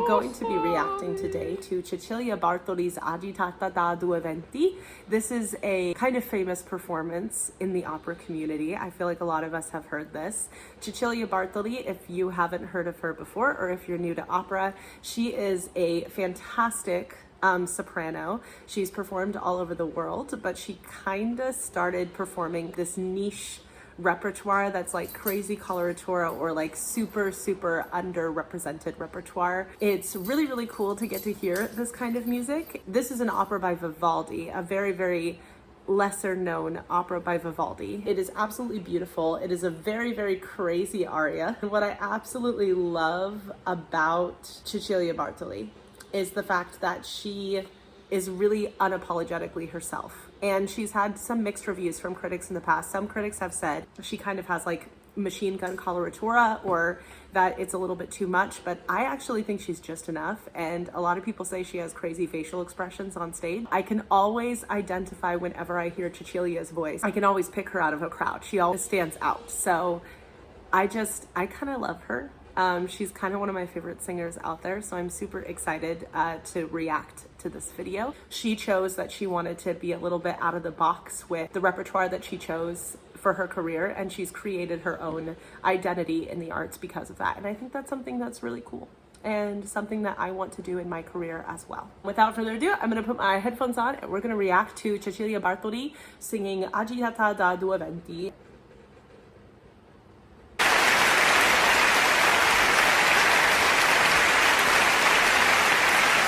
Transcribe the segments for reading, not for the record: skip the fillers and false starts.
going to be reacting today to Cecilia Bartoli's Agitata da due venti. This is a kind of famous performance in the opera community. I feel like a lot of us have heard this. Cecilia Bartoli, if you haven't heard of her before, or if you're new to opera, she is a fantastic soprano. She's performed all over the world, but she kind of started performing this niche repertoire that's like crazy coloratura or like super underrepresented repertoire. It's really cool to get to hear this kind of music. This is an opera by Vivaldi, a very lesser known opera by Vivaldi. It is absolutely beautiful. It is a very crazy aria. And what I absolutely love about Cecilia Bartoli is the fact that she is really unapologetically herself. And she's had some mixed reviews from critics in the past. Some critics have said she kind of has like machine gun coloratura, or that it's a little bit too much, but I actually think she's just enough. And a lot of people say she has crazy facial expressions on stage. I can always identify whenever I hear Cecilia's voice. I can always pick her out of a crowd. She always stands out. So I kind of love her. She's kind of one of my favorite singers out there, so I'm super excited to react to this video. She chose that she wanted to be a little bit out of the box with the repertoire that she chose for her career, and she's created her own identity in the arts because of that. And I think that's something that's really cool and something that I want to do in my career as well. Without further ado, I'm gonna put my headphones on and we're gonna react to Cecilia Bartoli singing Agitata da due venti.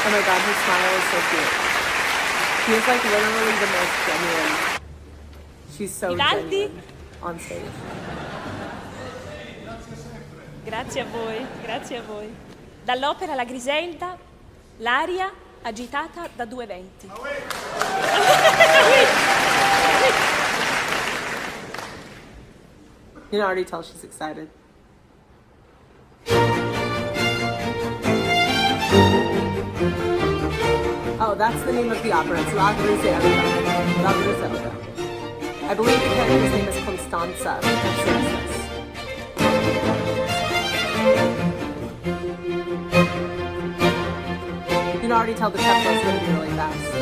Oh my god, her smile is so cute. She is like literally the most genuine. She's so genuine on stage. Grazie a voi, grazie a voi. Dall'opera La Griselda, l'aria agitata da due venti. You can already tell she's excited. Oh, that's the name of the opera. It's La Griselda. La Griselda. I believe the character's name is Constanza. You can already tell the tempo is going to be really fast.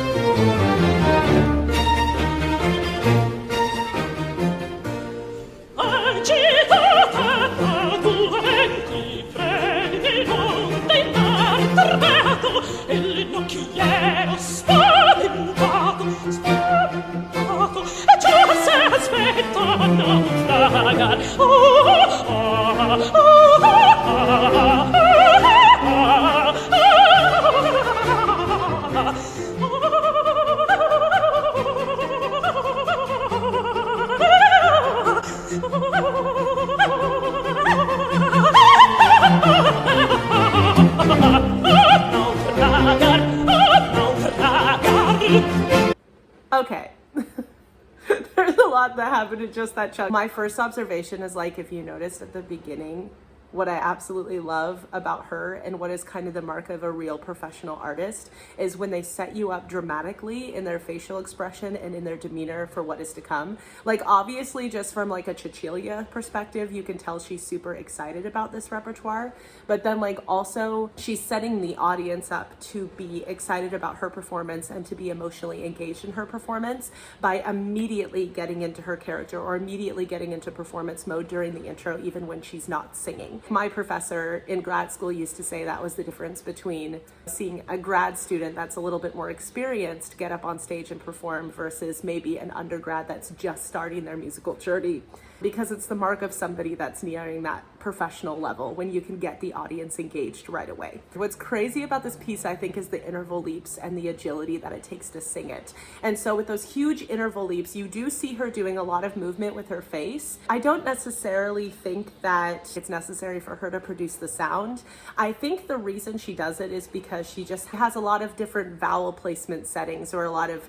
Okay. There's a lot that happened in just that chunk. My first observation is, like, if you noticed at the beginning, what I absolutely love about her and what is kind of the mark of a real professional artist is when they set you up dramatically in their facial expression and in their demeanor for what is to come. Like, obviously, just from like a Cecilia perspective, you can tell she's super excited about this repertoire, but then like also she's setting the audience up to be excited about her performance and to be emotionally engaged in her performance by immediately getting into her character or immediately getting into performance mode during the intro, even when she's not singing. My professor in grad school used to say that was the difference between seeing a grad student that's a little bit more experienced get up on stage and perform versus maybe an undergrad that's just starting their musical journey, because it's the mark of somebody that's nearing that professional level when you can get the audience engaged right away. What's crazy about this piece, I think, is the interval leaps and the agility that it takes to sing it. And so with those huge interval leaps, you do see her doing a lot of movement with her face. I don't necessarily think that it's necessary for her to produce the sound. I think the reason she does it is because she just has a lot of different vowel placement settings or a lot of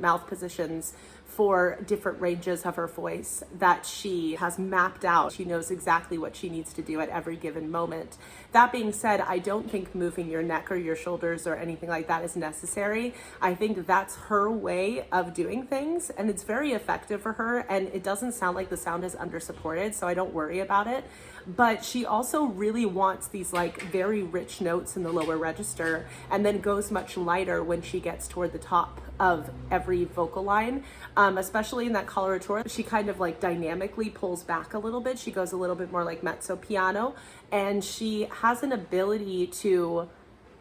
mouth positions for different ranges of her voice that she has mapped out. She knows exactly what she needs to do at every given moment. That being said, I don't think moving your neck or your shoulders or anything like that is necessary. I think that's her way of doing things, and it's very effective for her, and it doesn't sound like the sound is under supported, so I don't worry about it. But she also really wants these like very rich notes in the lower register, and then goes much lighter when she gets toward the top of every vocal line, especially in that coloratura. She kind of like dynamically pulls back a little bit. She goes a little bit more like mezzo piano, and she has an ability to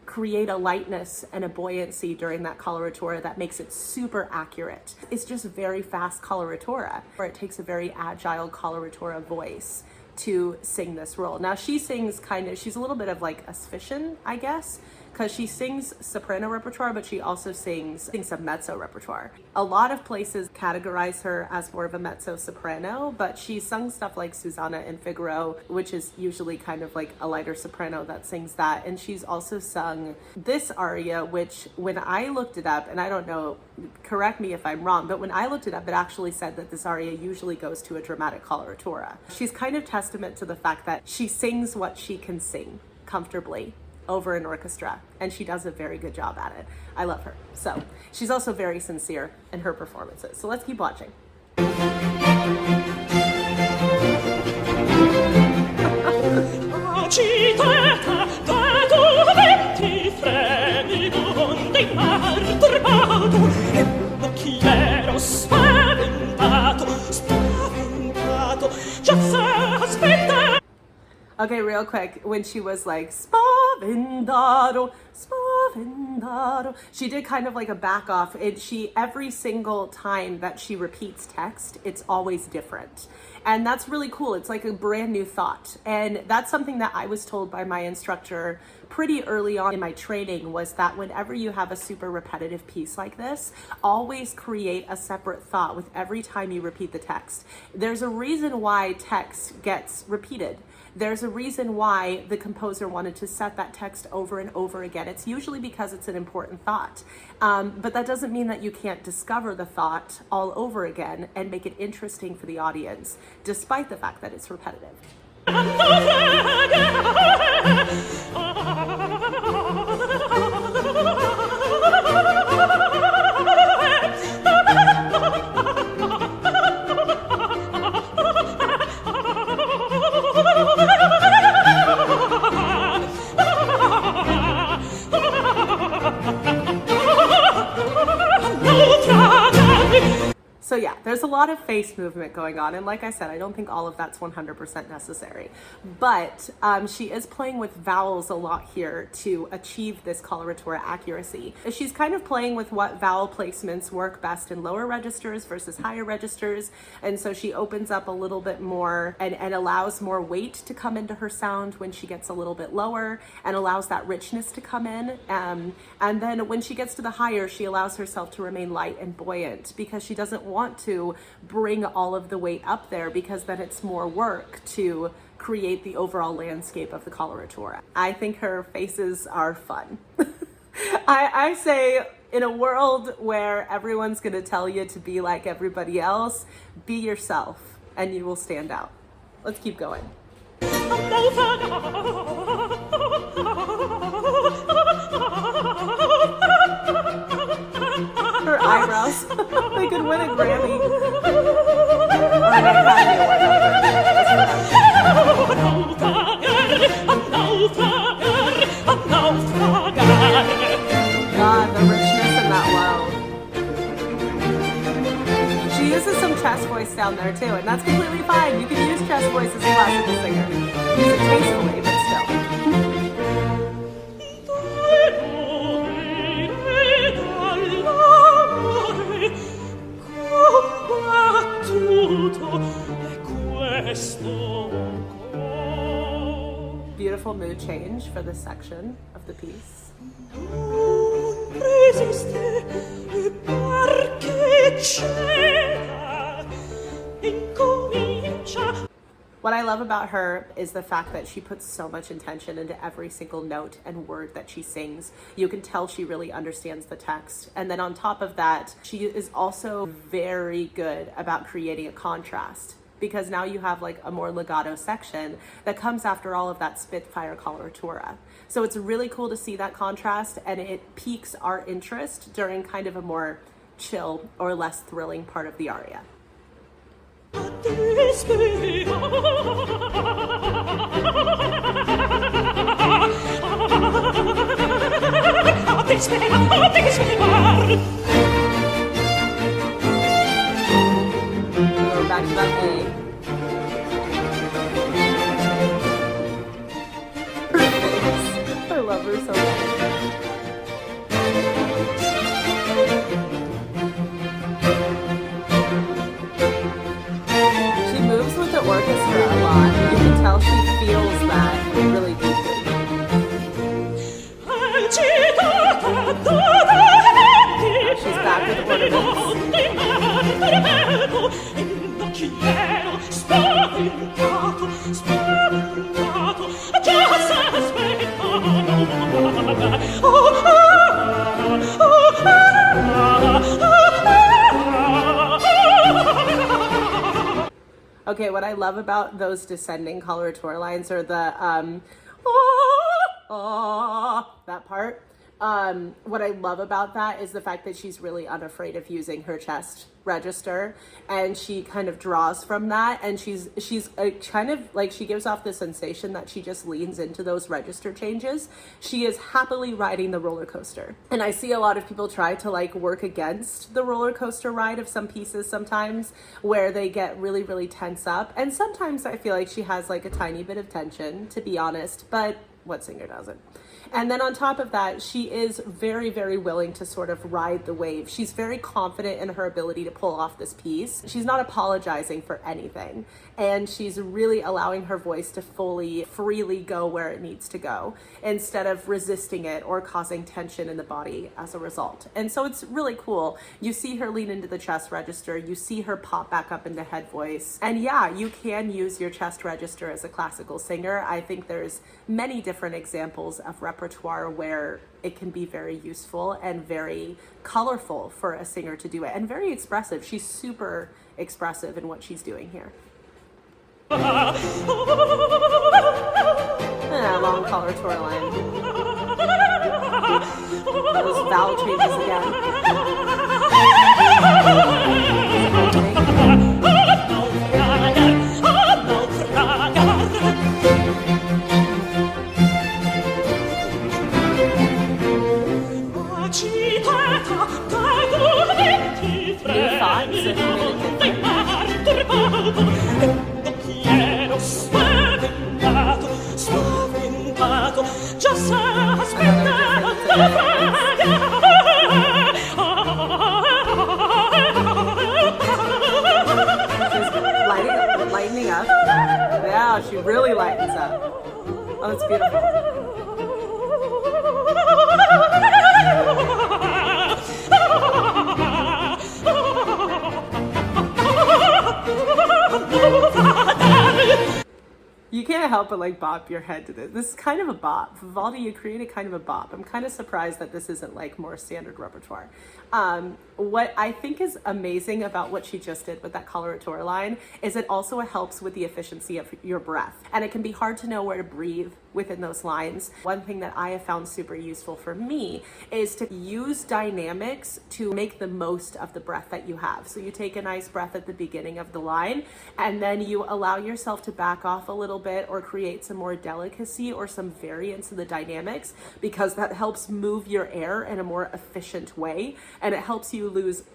create a lightness and a buoyancy during that coloratura that makes it super accurate. It's just very fast coloratura, where it takes a very agile coloratura voice to sing this role. Now she sings she's a little bit of like a sufficient, I guess, because she sings soprano repertoire, but she also sings some mezzo repertoire. A lot of places categorize her as more of a mezzo soprano, but she sung stuff like Susanna in Figaro, which is usually kind of like a lighter soprano that sings that. And she's also sung this aria, which when I looked it up, and I don't know, correct me if I'm wrong, but when I looked it up, it actually said that this aria usually goes to a dramatic coloratura. She's kind of testament to the fact that she sings what she can sing comfortably over an orchestra, and she does a very good job at it. I love her. So she's also very sincere in her performances. So let's keep watching. Agitata da due venti fremito di mar turbato e l'occhiero spaventato, spaventato, già s'aspetta. Okay, real quick, when she was like, spaventato, spaventato, she did kind of like a back off. Every single time that she repeats text, it's always different. And that's really cool. It's like a brand new thought. And that's something that I was told by my instructor pretty early on in my training, was that whenever you have a super repetitive piece like this, always create a separate thought with every time you repeat the text. There's a reason why text gets repeated. There's a reason why the composer wanted to set that text over and over again. It's usually because it's an important thought. But that doesn't mean that you can't discover the thought all over again and make it interesting for the audience, despite the fact that it's repetitive. So yeah, there's a lot of face movement going on, and like I said, I don't think all of that's 100% necessary, but she is playing with vowels a lot here to achieve this coloratura accuracy. She's kind of playing with what vowel placements work best in lower registers versus higher registers, and so she opens up a little bit more and allows more weight to come into her sound when she gets a little bit lower, and allows that richness to come in, and then when she gets to the higher, she allows herself to remain light and buoyant, because she doesn't want to bring all of the weight up there, because then it's more work to create the overall landscape of the coloratura. I think her faces are fun. I say, in a world where everyone's going to tell you to be like everybody else, be yourself and you will stand out. Let's keep going. Her eyebrows. They could win a Grammy. Or an Academy Award. God, the richness in that low. She uses some chest voice down there too, and that's completely fine. You can use chest voice as a classical singer. Use it tastefully, but still. Beautiful mood change for this section of the piece. What I love about her is the fact that she puts so much intention into every single note and word that she sings. You can tell she really understands the text. And then on top of that, she is also very good about creating a contrast, because now you have like a more legato section that comes after all of that Spitfire coloratura. So it's really cool to see that contrast, and it piques our interest during kind of a more chill or less thrilling part of the aria. We're back to that A. Her face. I love her so much. She moves with the orchestra a lot. You can tell she feels that really deeply. She's back with ornaments. Okay, what I love about those descending coloratura lines are the that part. What I love about that is the fact that she's really unafraid of using her chest register, and she kind of draws from that, and she's kind of like, she gives off the sensation that she just leans into those register changes. She is happily riding the roller coaster, and I see a lot of people try to like work against the roller coaster ride of some pieces sometimes, where they get really, really tense up, and sometimes I feel like she has like a tiny bit of tension, to be honest, but what singer doesn't? And then on top of that, she is very, very willing to sort of ride the wave. She's very confident in her ability to pull off this piece. She's not apologizing for anything. And she's really allowing her voice to freely go where it needs to go, instead of resisting it or causing tension in the body as a result. And so it's really cool. You see her lean into the chest register. You see her pop back up into head voice. And yeah, you can use your chest register as a classical singer. I think there's many different examples of repertoire where it can be very useful and very colorful for a singer to do it, and very expressive. She's super expressive in what she's doing here. Long coloratura line. Those vowel changes again. New thoughts if you made it different. Lightening up. Yeah, she really lightens up. Oh, it's beautiful. You can't help but like bop your head to this. This is kind of a bop. Vivaldi, you created kind of a bop. I'm kind of surprised that this isn't like more standard repertoire. What I think is amazing about what she just did with that coloratura line is it also helps with the efficiency of your breath. And it can be hard to know where to breathe within those lines. One thing that I have found super useful for me is to use dynamics to make the most of the breath that you have. So you take a nice breath at the beginning of the line, and then you allow yourself to back off a little bit or create some more delicacy or some variance in the dynamics, because that helps move your air in a more efficient way, and it helps you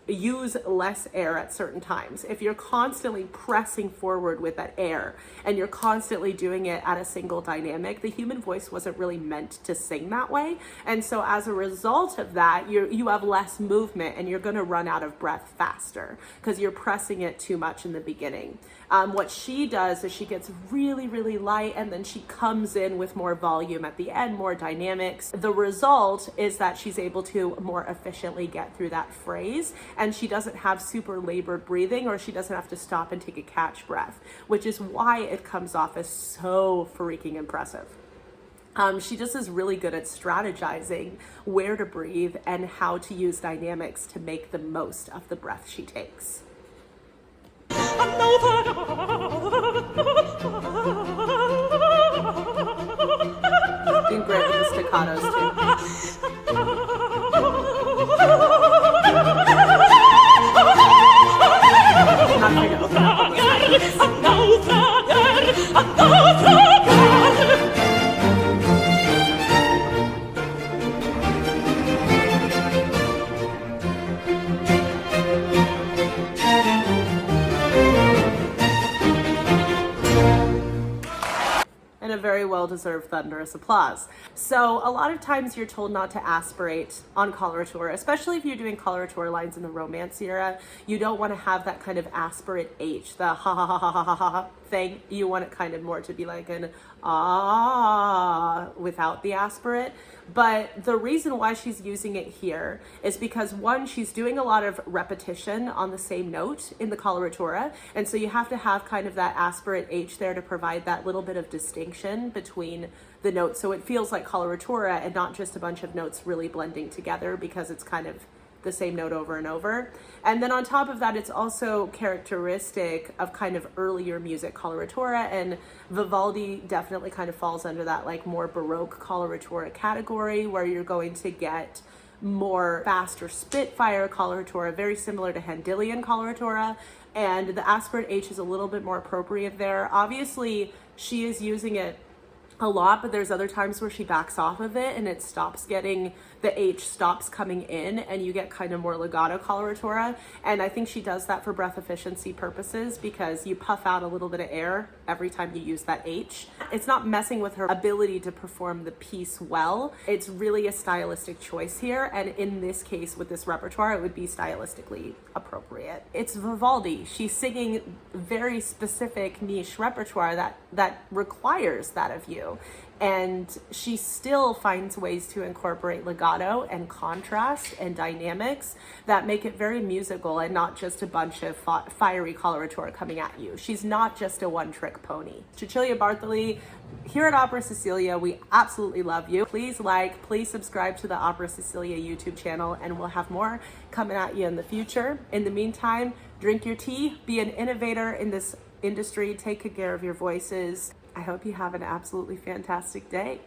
use less air at certain times. If you're constantly pressing forward with that air and you're constantly doing it at a single dynamic, the human voice wasn't really meant to sing that way. And so as a result of that, you have less movement and you're going to run out of breath faster because you're pressing it too much in the beginning. What she does is she gets really, really light, and then she comes in with more volume at the end, more dynamics. The result is that she's able to more efficiently get through that phrase phrase, and she doesn't have super labored breathing, or she doesn't have to stop and take a catch breath, which is why it comes off as so freaking impressive. She just is really good at strategizing where to breathe and how to use dynamics to make the most of the breath she takes. Doing great with the staccatos too. Not trying to open up on the and a very well-deserved thunderous applause. So a lot of times you're told not to aspirate on coloratura, especially if you're doing coloratura lines in the Romance era. You don't want to have that kind of aspirate H, the ha ha ha ha ha ha ha thing. You want it kind of more to be like an ah without the aspirate. But the reason why she's using it here is because, one, she's doing a lot of repetition on the same note in the coloratura, and so you have to have kind of that aspirate H there to provide that little bit of distinction between the notes, so it feels like coloratura and not just a bunch of notes really blending together, because it's kind of the same note over and over. And then on top of that, it's also characteristic of kind of earlier music coloratura, and Vivaldi definitely kind of falls under that like more Baroque coloratura category, where you're going to get more faster Spitfire coloratura, very similar to Handelian coloratura, and the aspirate H is a little bit more appropriate there. Obviously, she is using it a lot, but there's other times where she backs off of it and it stops getting, the H stops coming in, and you get kind of more legato coloratura. And I think she does that for breath efficiency purposes, because you puff out a little bit of air every time you use that H. It's not messing with her ability to perform the piece well. It's really a stylistic choice here, and in this case with this repertoire, it would be stylistically appropriate. It's Vivaldi. She's singing very specific niche repertoire that requires that of you. And she still finds ways to incorporate legato and contrast and dynamics that make it very musical and not just a bunch of fiery coloratura coming at you. She's not just a one-trick pony. Cecilia Bartoli, here at Opera Cecilia, we absolutely love you. Please like, please subscribe to the Opera Cecilia YouTube channel, and we'll have more coming at you in the future. In the meantime, drink your tea, be an innovator in this industry, take good care of your voices. I hope you have an absolutely fantastic day.